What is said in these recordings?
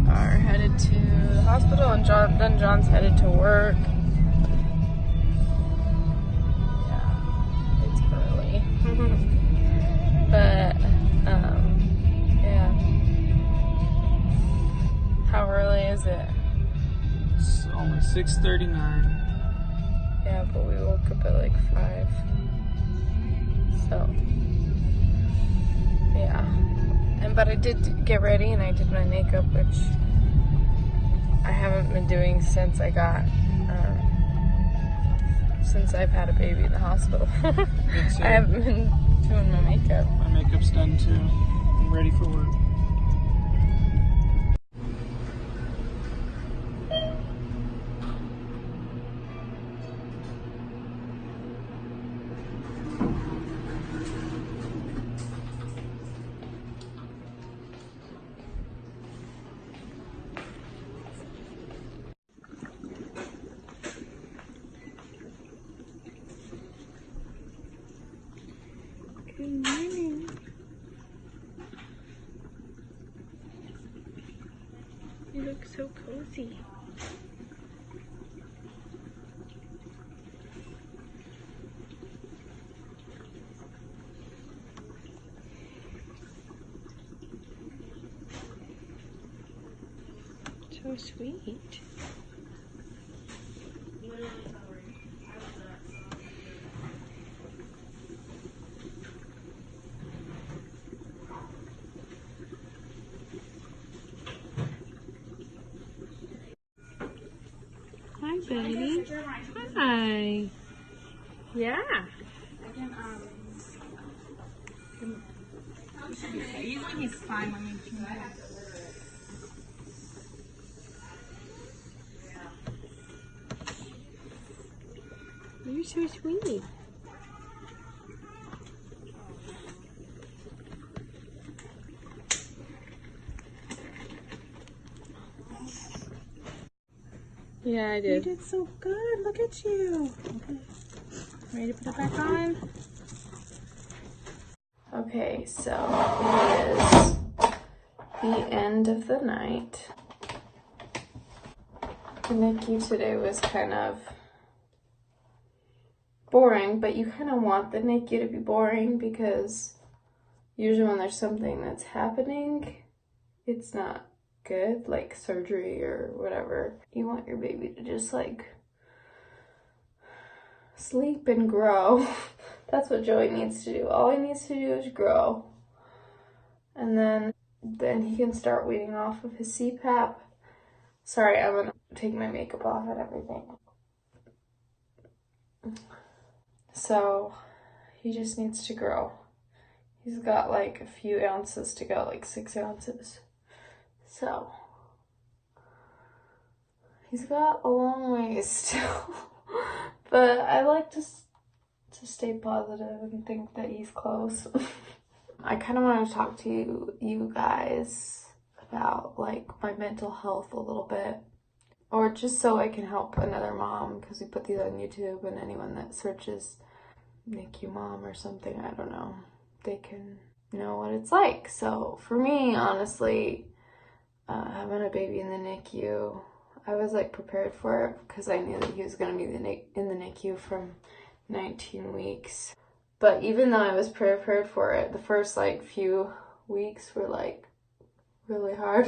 are headed to the hospital, and then John's headed to work. Yeah, it's early. But, yeah. How early is it? It's only 6:39. Yeah, but we woke up at like 5. So, yeah. But I did get ready and I did my makeup, which I haven't been doing since I've had a baby in the hospital. I haven't been doing my makeup. My makeup's done too. I'm ready for work. Good morning. You look so cozy. So sweet. Hi, baby. Hi. Yeah. Usually he's fine when you can. You're so sweet. Yeah, I did. You did so good. Look at you. Okay. Ready to put it back on? Okay, so it is the end of the night. The NICU today was kind of boring, but you kind of want the NICU to be boring because usually when there's something that's happening, it's not good, like surgery or whatever. You want your baby to just like sleep and grow. That's what Joey needs to do. All he needs to do is grow. And then he can start weaning off of his CPAP. Sorry, I'm gonna take my makeup off and everything. So he just needs to grow. He's got like a few ounces to go, like 6 ounces. So he's got a long ways still. But I like to stay positive and think that he's close. I kind of want to talk to you guys about like my mental health a little bit, or just so I can help another mom, because we put these on YouTube and anyone that searches NICU mom or something, I don't know, they can know what it's like. So for me, honestly, having a baby in the NICU, I was like prepared for it because I knew that he was going to be in the NICU from 19 weeks. But even though I was prepared for it, the first like few weeks were like really hard.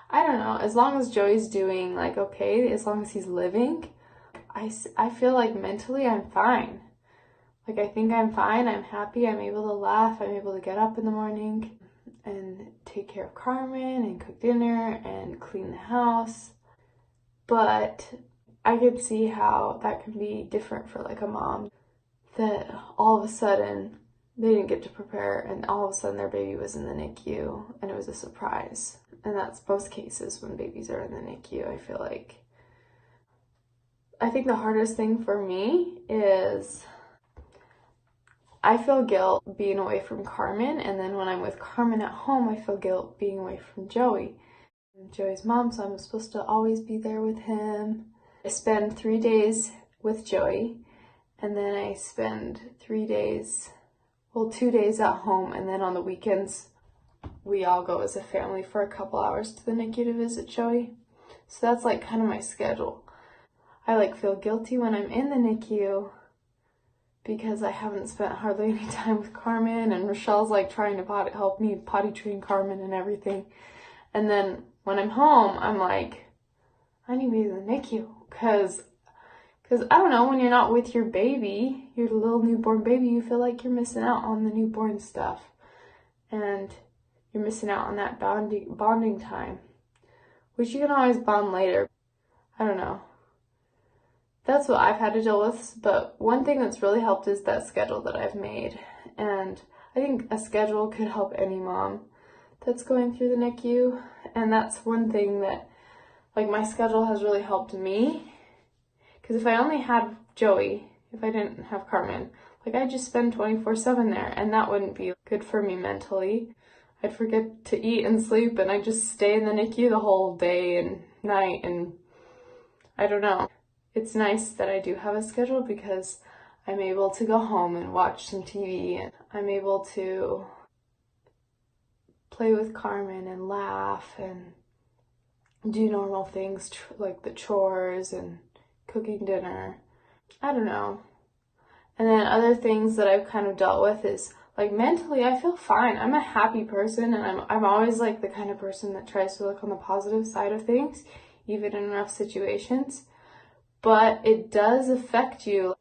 I don't know, as long as Joey's doing like okay, as long as he's living, I feel like mentally I'm fine. Like I think I'm fine, I'm happy, I'm able to laugh, I'm able to get up in the morning and take care of Carmen and cook dinner and clean the house. But I could see how that can be different for like a mom, that all of a sudden they didn't get to prepare and all of a sudden their baby was in the NICU and it was a surprise. And that's most cases when babies are in the NICU, I feel like. I think the hardest thing for me is I feel guilt being away from Carmen, and then when I'm with Carmen at home, I feel guilt being away from Joey. I'm Joey's mom, so I'm supposed to always be there with him. I spend 3 days with Joey, and then I spend 2 days at home, and then on the weekends we all go as a family for a couple hours to the NICU to visit Joey. So that's like kind of my schedule. I like feel guilty when I'm in the NICU because I haven't spent hardly any time with Carmen, and Rochelle's like trying to help me potty train Carmen and everything. And then when I'm home, I'm like, I need to be in the NICU because I don't know, when you're not with your baby, your little newborn baby, you feel like you're missing out on the newborn stuff. And you're missing out on that bonding time, which you can always bond later. I don't know. That's what I've had to deal with, but one thing that's really helped is that schedule that I've made. And I think a schedule could help any mom that's going through the NICU. And that's one thing that, like, my schedule has really helped me. Because if I only had Joey, if I didn't have Carmen, like, I'd just spend 24/7 there, and that wouldn't be good for me mentally. I'd forget to eat and sleep, and I'd just stay in the NICU the whole day and night, and I don't know. It's nice that I do have a schedule because I'm able to go home and watch some TV, and I'm able to play with Carmen and laugh and do normal things like the chores and cooking dinner. I don't know. And then other things that I've kind of dealt with is, like, mentally I feel fine. I'm a happy person, and I'm always like the kind of person that tries to look on the positive side of things, even in rough situations. But it does affect you.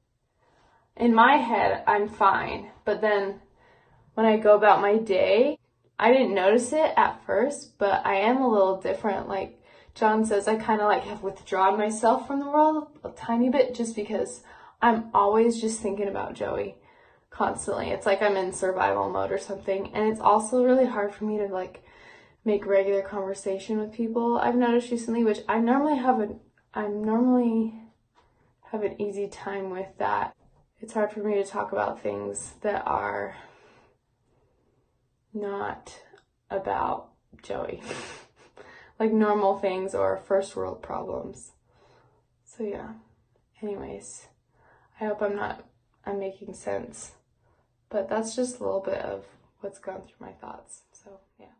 In my head, I'm fine. But then when I go about my day, I didn't notice it at first, but I am a little different. Like John says, I kind of like have withdrawn myself from the world a tiny bit just because I'm always just thinking about Joey constantly. It's like I'm in survival mode or something. And it's also really hard for me to like make regular conversation with people. I've noticed recently, which I normally have an easy time with that. It's hard for me to talk about things that are not about Joey. Like normal things or first world problems. So yeah. Anyways, I hope I'm making sense. But that's just a little bit of what's gone through my thoughts. So yeah.